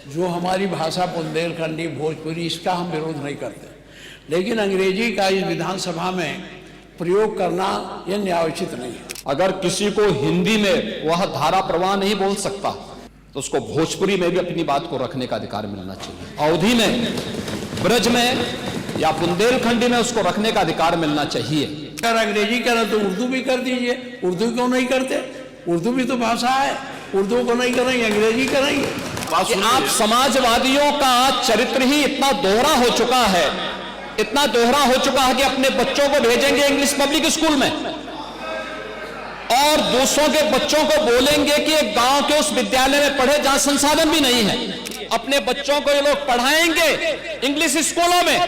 जो हमारी भाषा बुंदेलखंडी भोजपुरी, इसका हम विरोध नहीं करते, लेकिन अंग्रेजी का इस विधानसभा में प्रयोग करना यह न्यायोचित नहीं है। अगर किसी को हिंदी में वह धारा प्रवाह नहीं बोल सकता तो उसको भोजपुरी में भी अपनी बात को रखने का अधिकार मिलना चाहिए। अवधी में, ब्रज में या बुंदेलखंडी में उसको रखने का अधिकार मिलना चाहिए। अगर अंग्रेजी करें तो उर्दू भी कर दीजिए। उर्दू क्यों नहीं करते? उर्दू भी तो भाषा है। उर्दू को नहीं करेंगे, अंग्रेजी करेंगे। कि आप समाजवादियों का चरित्र ही इतना दोहरा हो चुका है, इतना दोहरा हो चुका है कि अपने बच्चों को भेजेंगे इंग्लिश पब्लिक स्कूल में और दूसरों के बच्चों को बोलेंगे कि एक गांव के उस विद्यालय में पढ़े जहां संसाधन भी नहीं है। अपने बच्चों को ये लोग पढ़ाएंगे इंग्लिश स्कूलों में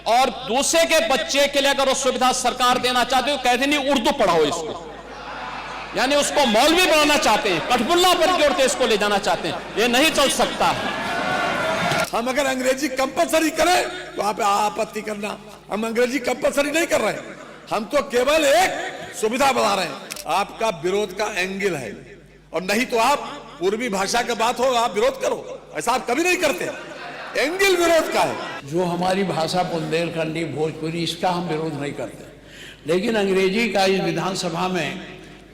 और दूसरे के बच्चे के लिए अगर वो सुविधा सरकार देना चाहते हो, कहते नहीं उर्दू पढ़ाओ इसको, यानी उसको मौलवी बनाना चाहते हैं, कठपुल्ला पर की ओर इसको ले जाना चाहते हैं। ये नहीं चल सकता। हम अगर अंग्रेजी कंपलसरी करें तो आप आपत्ति करना, हम अंग्रेजी कंपलसरी नहीं कर रहे हैं, हम तो केवल एक सुविधा बना रहे हैं। आपका विरोध का एंगल है, और नहीं तो आप पूर्वी भाषा की बात हो आप विरोध करो, ऐसा आप कभी नहीं करते। एंगल विरोध का है। जो हमारी भाषा बुंदेलखंडी भोजपुरी, इसका हम विरोध नहीं करते, लेकिन अंग्रेजी का इस विधानसभा में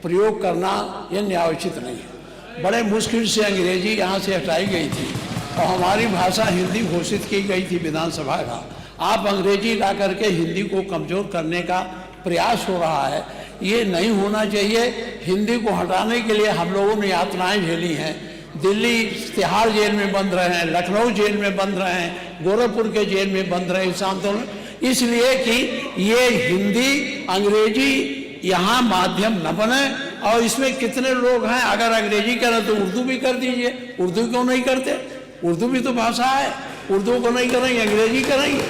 प्रयोग करना यह न्यायोचित नहीं है। बड़े मुश्किल से अंग्रेजी यहाँ से हटाई गई थी और हमारी भाषा हिंदी घोषित की गई थी विधानसभा का। आप अंग्रेजी ला करके हिंदी को कमजोर करने का प्रयास हो रहा है, ये नहीं होना चाहिए। हिंदी को हटाने के लिए हम लोगों ने यातनाएं झेली हैं। दिल्ली तिहाड़ जेल में बंद रहे हैं, लखनऊ जेल में बंद रहे हैं, गोरखपुर के जेल में बंद रहे इस आंदोलन, इसलिए कि ये हिंदी अंग्रेजी यहाँ माध्यम न बने। और इसमें कितने लोग हैं, अगर अंग्रेजी करें तो उर्दू भी कर दीजिए। उर्दू क्यों नहीं करते? उर्दू भी तो भाषा है। उर्दू को नहीं करेंगे, अंग्रेजी करेंगे।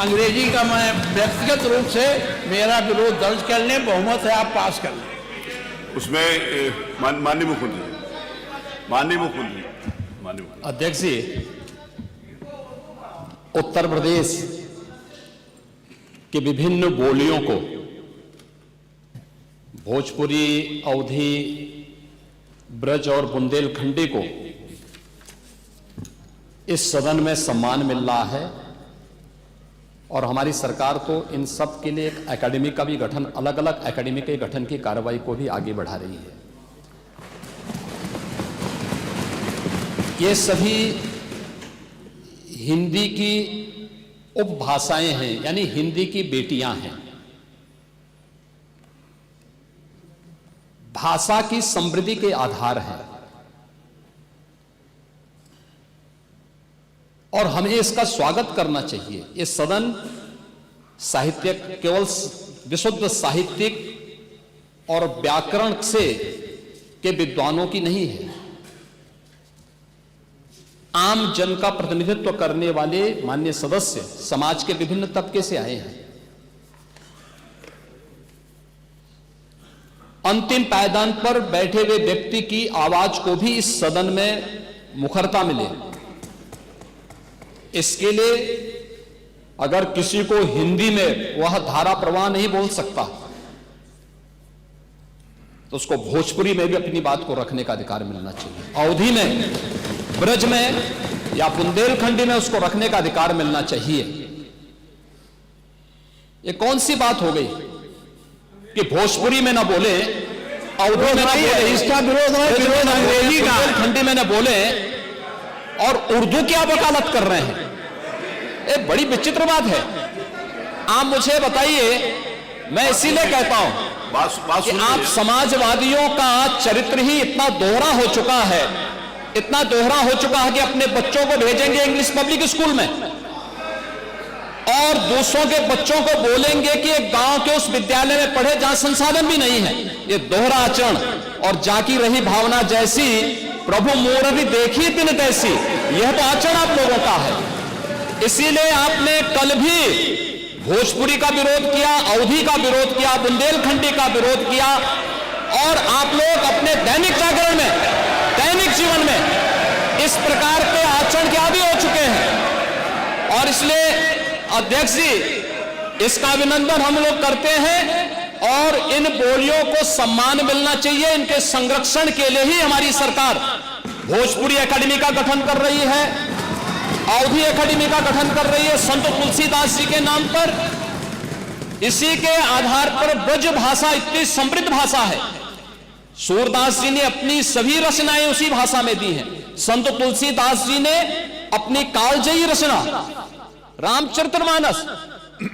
अंग्रेजी का मैं व्यक्तिगत रूप से मेरा विरोध दर्ज कर लें, बहुमत है आप पास कर लें। उसमें माननीय मुख्यमंत्री अध्यक्ष जी, उत्तर प्रदेश के विभिन्न बोलियों को, भोजपुरी, अवधी, ब्रज और बुंदेलखंडी को इस सदन में सम्मान मिल रहा है और हमारी सरकार तो इन सब के लिए एक एकेडमी का भी गठन, अलग अलग एकेडमी के गठन की कार्रवाई को भी आगे बढ़ा रही है। ये सभी हिंदी की उपभाषाएं हैं, यानी हिंदी की बेटियां हैं। भाषा की समृद्धि के आधार हैं और हमें इसका स्वागत करना चाहिए। ये सदन साहित्य केवल विशुद्ध साहित्यिक और व्याकरण से के विद्वानों की नहीं है, आम जन का प्रतिनिधित्व करने वाले माननीय सदस्य समाज के विभिन्न तबके से आए हैं। अंतिम पायदान पर बैठे हुए व्यक्ति की आवाज को भी इस सदन में मुखरता मिले, इसके लिए अगर किसी को हिंदी में वह धारा प्रवाह नहीं बोल सकता तो उसको भोजपुरी में भी अपनी बात को रखने का अधिकार मिलना चाहिए। अवधी में, ब्रज में या बुंदेलखंडी में उसको रखने का अधिकार मिलना चाहिए। ये कौन सी बात हो गई कि भोजपुरी में ना बोले, अवधी में ना बोले, इसका विरोध है, विरोध अंग्रेजी का, बुंदेलखंडी में ना बोले और उर्दू की आप वकालत कर रहे हैं। ये बड़ी विचित्र बात है। आप मुझे बताइए, मैं इसीलिए कहता हूं कि आप समाजवादियों का चरित्र ही इतना दोहरा हो चुका है, इतना दोहरा हो चुका है कि अपने बच्चों को भेजेंगे इंग्लिश पब्लिक स्कूल में और दूसरों के बच्चों को बोलेंगे कि एक गांव के उस विद्यालय में पढ़े जहां संसाधन भी नहीं है। ये दोहरा आचरण और जाकी रही भावना जैसी प्रभु मोर भी देखी दिन तैसी, यह तो आचरण आप लोगों का है। इसीलिए आपने कल भी भोजपुरी का विरोध किया, अवधी का विरोध किया, बुंदेलखंडी का विरोध किया और आप लोग अपने दैनिक जागरण में, दैनिक जीवन में इस प्रकार के आचरण के आदी हो चुके हैं। और इसलिए अध्यक्ष जी, इसका अभिनंदन हम लोग करते हैं और इन बोलियों को सम्मान मिलना चाहिए। इनके संरक्षण के लिए ही हमारी सरकार भोजपुरी एकेडमी का गठन कर रही है, अवधी एकेडमी का गठन कर रही है संत तुलसीदास जी के नाम पर। इसी के आधार पर ब्रज भाषा इतनी समृद्ध भाषा है। सूरदास जी ने अपनी सभी रचनाएं उसी भाषा में दी हैं। संत तुलसीदास जी ने अपनी कालजयी रचना रामचरितमानस,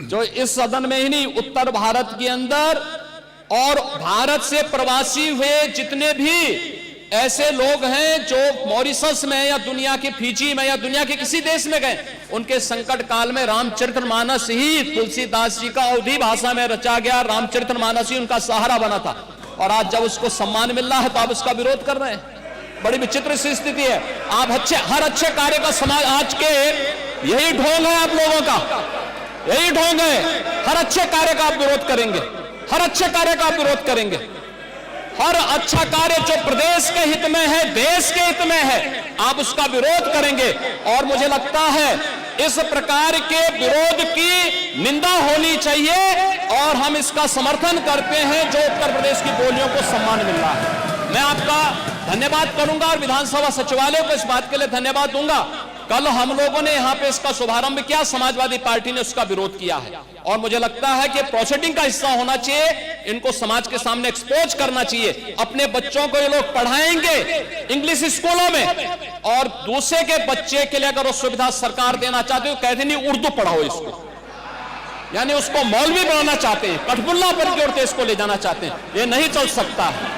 जो इस सदन में ही नहीं, उत्तर भारत के अंदर और भारत से प्रवासी हुए जितने भी ऐसे लोग हैं जो मॉरिशस में या दुनिया के फिजी में या दुनिया के किसी देश में गए, उनके संकट काल में रामचरितमानस ही तुलसीदास जी का अवधी भाषा में रचा गया रामचरितमानस ही उनका सहारा बना था। और आज जब उसको सम्मान मिल रहा है तो आप उसका विरोध कर रहे हैं। बड़ी विचित्र सी स्थिति है। आप हर अच्छे कार्य का समाज, आज के यही ढोंग है आप लोगों का, यही ढोंग है। हर अच्छे कार्य का आप विरोध करेंगे, हर अच्छे कार्य का आप विरोध करेंगे। हर अच्छा कार्य जो प्रदेश के हित में है, देश के हित में है, आप उसका विरोध करेंगे। और मुझे लगता है इस प्रकार के विरोध की निंदा होनी चाहिए और हम इसका समर्थन करते हैं जो उत्तर प्रदेश की बोलियों को सम्मान मिल रहा है। मैं आपका धन्यवाद करूंगा और विधानसभा सचिवालय को इस बात के लिए धन्यवाद दूंगा। कल हम लोगों ने यहां पे इसका शुभारंभ किया, समाजवादी पार्टी ने उसका विरोध किया है और मुझे लगता है कि प्रोसीडिंग का हिस्सा होना चाहिए। इनको समाज के सामने एक्सपोज करना चाहिए। अपने बच्चों को ये लोग पढ़ाएंगे इंग्लिश स्कूलों में और दूसरे के बच्चे के लिए अगर वो सुविधा सरकार देना चाहते हो, कहते नहीं उर्दू पढ़ाओ इसको, यानी उसको मौलवी बनाना चाहते हैं, कठपुल्ला पर की ओर इसको ले जाना चाहते हैं। ये नहीं चल सकता है।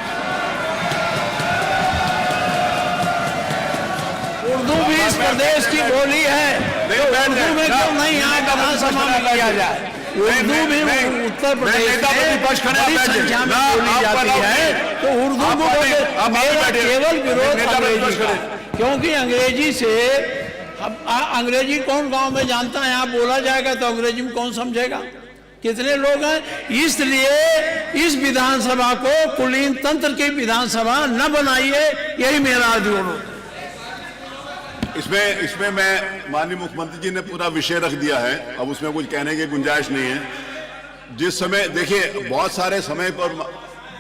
उर्दू भी इस प्रदेश की बोली है, तो उर्दू में क्यों नहीं यहाँ विधानसभा में किया जाए? उर्दू भी उत्तर प्रदेश में बड़ी संख्या में बोली जाती है, तो उर्दू को मेरा केवल विरोध अंग्रेजी का, क्योंकि अंग्रेजी से अंग्रेजी कौन गांव में जानता है? यहाँ बोला जाएगा तो अंग्रेजी में कौन समझेगा? कितने लोग हैं? इसलिए इस विधानसभा को कुलीन तंत्र की विधानसभा न बनाइए, यही मेरा अनुरोध। इसमें मैं माननीय मुख्यमंत्री जी ने पूरा विषय रख दिया है, अब उसमें कुछ कहने की गुंजाइश नहीं है। जिस समय देखिए बहुत सारे समय पर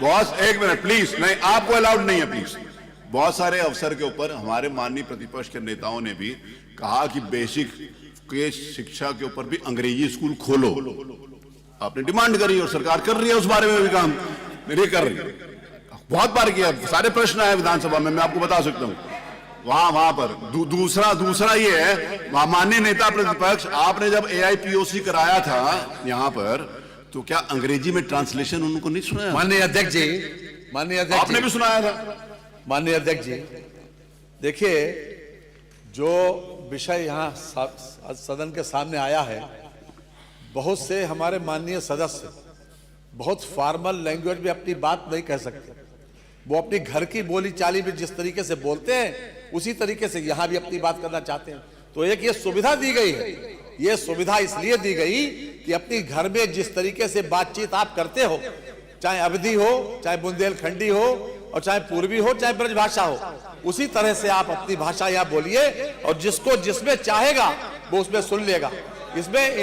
बहुत, एक मिनट प्लीज, नहीं आपको अलाउड नहीं है प्लीज। बहुत सारे अवसर के ऊपर हमारे माननीय प्रतिपक्ष के नेताओं ने भी कहा कि बेसिक के शिक्षा के ऊपर भी अंग्रेजी स्कूल खोलो। आपने डिमांड करी और सरकार कर रही है उस बारे में भी काम, नहीं कर रही है। बहुत बार किया, सारे प्रश्न आए विधानसभा में, मैं आपको बता सकता हूं वहां पर। दूसरा ये है, माननीय नेता प्रतिपक्ष, आपने जब AIPOC कराया था यहां पर, तो क्या अंग्रेजी में ट्रांसलेशन उनको नहीं सुनाया? माननीय अध्यक्ष जी, माननीय अध्यक्ष, आपने भी सुनाया था। माननीय अध्यक्ष जी, देखिए जो विषय यहाँ सदन के सामने आया है, बहुत से हमारे माननीय सदस्य बहुत फॉर्मल लैंग्वेज में अपनी बात नहीं कह सकते। वो अपनी घर की बोली चाली में जिस तरीके से बोलते हैं उसी तरीके से यहाँ भी अपनी बात करना चाहते हैं। तो एक ये सुविधा दी गई है, ये सुविधा इसलिए दी गई कि अपनी घर में जिस तरीके से बातचीत आप करते हो, चाहे अवधी हो, चाहे बुंदेलखंडी हो, और चाहे पूर्वी हो, चाहे ब्रजभाषा हो, उसी तरह से आप अपनी भाषा यहाँ बोलिए और जिसको जिसमें चाहेगा वो उसमें सुन लेगा। इसमें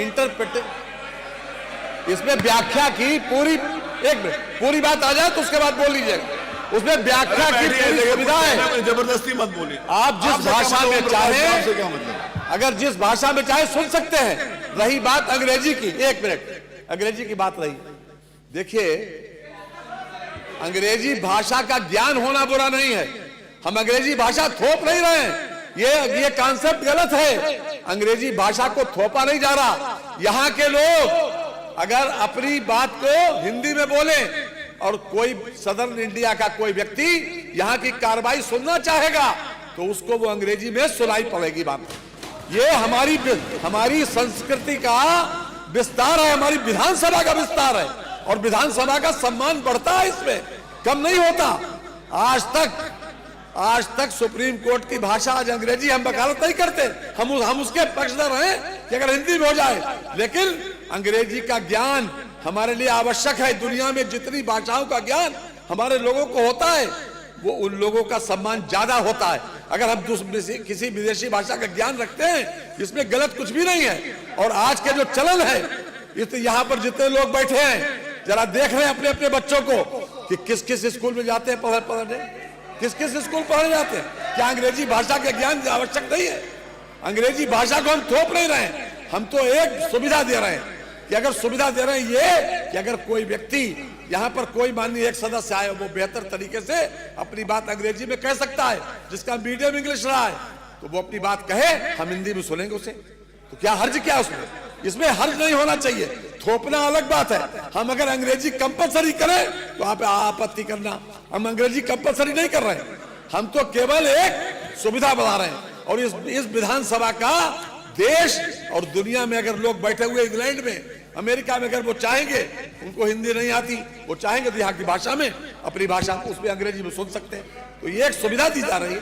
व्याख्या की पूरी, एक मिनट, पूरी बात आ जाए तो उसके बाद बोल लीजिएगा। उसमें व्याख्या की पूरी सुविधा है, जबरदस्ती मत बोलिए। आप जिस भाषा में चाहे, अगर जिस भाषा में चाहे सुन सकते हैं। रही बात अंग्रेजी की, एक मिनट, अंग्रेजी की बात रही, देखिए अंग्रेजी भाषा का ज्ञान होना बुरा नहीं है, हम अंग्रेजी भाषा थोप नहीं रहे हैं, ये कॉन्सेप्ट गलत है। अंग्रेजी भाषा को थोपा नहीं जा रहा। यहाँ के लोग अगर अपनी बात को हिंदी में बोले और कोई सदर्न इंडिया का कोई व्यक्ति यहाँ की कार्रवाई सुनना चाहेगा तो उसको वो अंग्रेजी में सुनाई पड़ेगी बात। ये हमारी संस्कृति का विस्तार है, हमारी विधानसभा का विस्तार है और विधानसभा का सम्मान बढ़ता है, इसमें कम नहीं होता। आज तक सुप्रीम कोर्ट की भाषा आज अंग्रेजी, हम वकालत नहीं करते, हम उसके पक्षधर हैं कि अगर हिंदी में हो जाए, लेकिन अंग्रेजी का ज्ञान हमारे लिए आवश्यक है। दुनिया में जितनी भाषाओं का ज्ञान हमारे लोगों को होता है, वो उन लोगों का सम्मान ज्यादा होता है। अगर हम किसी विदेशी भाषा का ज्ञान रखते हैं, इसमें गलत कुछ भी नहीं है। और आज के जो चलन है, यहाँ पर जितने लोग बैठे हैं, जरा देख रहे हैं अपने अपने बच्चों को कि किस किस स्कूल में जाते हैं पढ़ने, किस किस स्कूल पढ़ने जाते हैं। क्या अंग्रेजी भाषा के ज्ञान आवश्यक नहीं है? अंग्रेजी भाषा को हम थोप नहीं रहे हैं, हम तो एक सुविधा दे रहे हैं कि अगर सुविधा दे रहे हैं ये कि अगर कोई व्यक्ति यहाँ पर कोई माननीय एक सदस्य आए वो बेहतर तरीके से अपनी बात अंग्रेजी में कह सकता है, जिसका मीडियम इंग्लिश रहा है, तो वो अपनी बात कहे, हम हिंदी में सुनेंगे उसे। तो क्या हर्ज क्या उसमें? इसमें हर्ज नहीं होना चाहिए। थोपना अलग बात है। हम अगर अंग्रेजी कंपलसरी करें तो आप आपत्ति करना, हम अंग्रेजी कंपलसरी नहीं कर रहे हैं, हम तो केवल एक सुविधा बना रहे हैं। और इस विधानसभा का देश और दुनिया में अगर लोग बैठे हुए इंग्लैंड में, अमेरिका में, अगर वो चाहेंगे, उनको हिंदी नहीं आती, वो चाहेंगे तो यहाँ की भाषा में, अपनी भाषा उसमें अंग्रेजी में सुन सकते हैं। तो ये एक सुविधा दी जा रही है,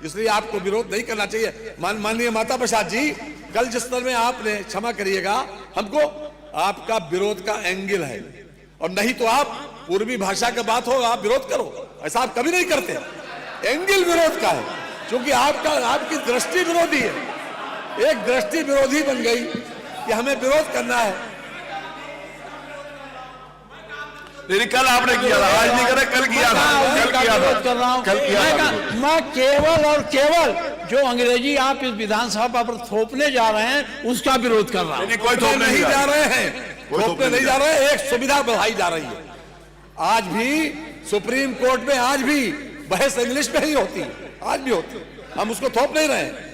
इसलिए आपको विरोध नहीं करना चाहिए। माननीय माता प्रसाद जी, कल जिस तरह में आपने, क्षमा करिएगा, हमको आपका विरोध का एंगल है, और नहीं तो आप पूर्वी भाषा का बात हो आप विरोध करो, ऐसा आप कभी नहीं करते। एंगल विरोध का है, क्योंकि आपकी दृष्टि विरोधी है, एक दृष्टि विरोधी बन गई कि हमें विरोध करना है। लेकिन कल आपने किया था, आज नहीं करा, कल किया था, कल किया था। मैं केवल और केवल जो अंग्रेजी आप इस विधानसभा पर थोपने जा रहे हैं उसका विरोध कर रहा हूं। कोई थोपने नहीं जा रहे हैं, थोपने नहीं जा रहे हैं, एक सुविधा बढ़ाई जा रही है। आज भी सुप्रीम कोर्ट में आज भी बहस इंग्लिश में ही होती है, आज भी होती है, हम उसको थोप नहीं रहे हैं।